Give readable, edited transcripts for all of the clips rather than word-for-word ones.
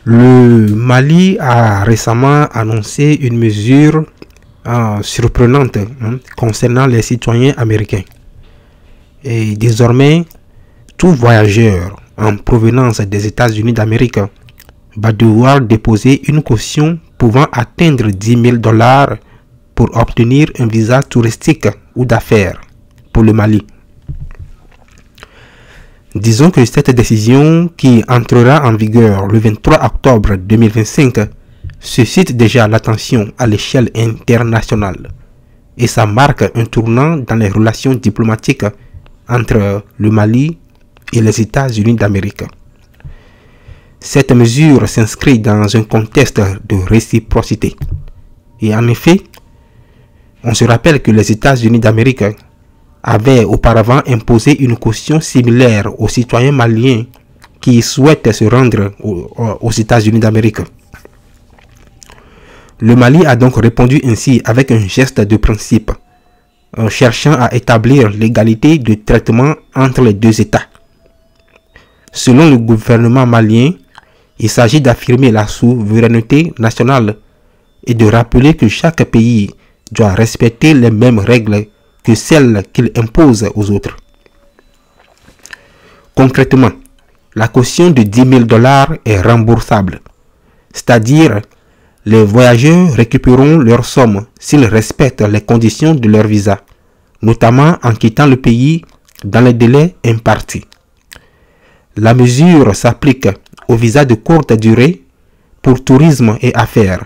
Le Mali a récemment annoncé une mesure surprenante concernant les citoyens américains. Et désormais, tout voyageur en provenance des États-Unis d'Amérique va devoir déposer une caution pouvant atteindre 10 000 $ pour obtenir un visa touristique ou d'affaires pour le Mali. Disons que cette décision, qui entrera en vigueur le 23 octobre 2025, suscite déjà l'attention à l'échelle internationale et ça marque un tournant dans les relations diplomatiques entre le Mali et les États-Unis d'Amérique. Cette mesure s'inscrit dans un contexte de réciprocité. Et en effet, on se rappelle que les États-Unis d'Amérique avaient auparavant imposé une caution similaire aux citoyens maliens qui souhaitent se rendre aux États-Unis d'Amérique. Le Mali a donc répondu ainsi avec un geste de principe, cherchant à établir l'égalité de traitement entre les deux États. Selon le gouvernement malien, il s'agit d'affirmer la souveraineté nationale et de rappeler que chaque pays doit respecter les mêmes règles que celles qu'il impose aux autres. Concrètement, la caution de 10 000 $ est remboursable, c'est-à-dire les voyageurs récupéreront leur somme s'ils respectent les conditions de leur visa, notamment en quittant le pays dans les délais impartis. La mesure s'applique aux visas de courte durée pour tourisme et affaires,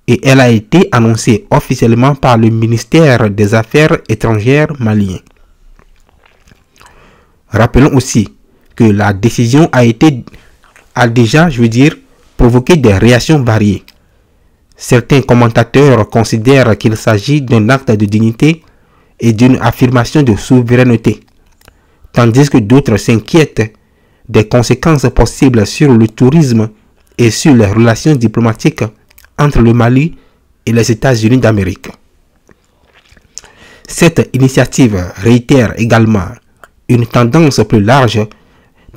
et elle a été annoncée officiellement par le ministère des Affaires étrangères malien. Rappelons aussi que la décision a déjà, provoqué des réactions variées. Certains commentateurs considèrent qu'il s'agit d'un acte de dignité et d'une affirmation de souveraineté, tandis que d'autres s'inquiètent des conséquences possibles sur le tourisme et sur les relations diplomatiques entre le Mali et les États-Unis d'Amérique. Cette initiative réitère également une tendance plus large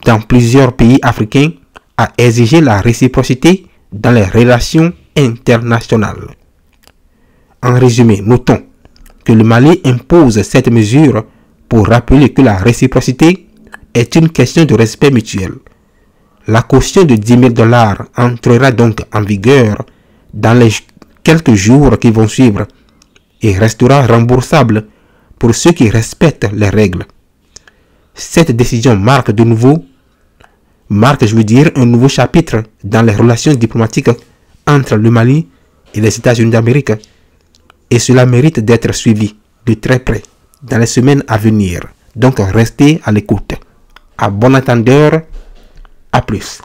dans plusieurs pays africains à exiger la réciprocité dans les relations internationales. En résumé, notons que le Mali impose cette mesure pour rappeler que la réciprocité est une question de respect mutuel. La caution de 10 000 $ entrera donc en vigueur dans les quelques jours qui vont suivre et restera remboursable pour ceux qui respectent les règles. Cette décision marque un nouveau chapitre dans les relations diplomatiques entre le Mali et les États-Unis d'Amérique, et cela mérite d'être suivi de très près dans les semaines à venir. Donc restez à l'écoute. À bon entendeur, à plus.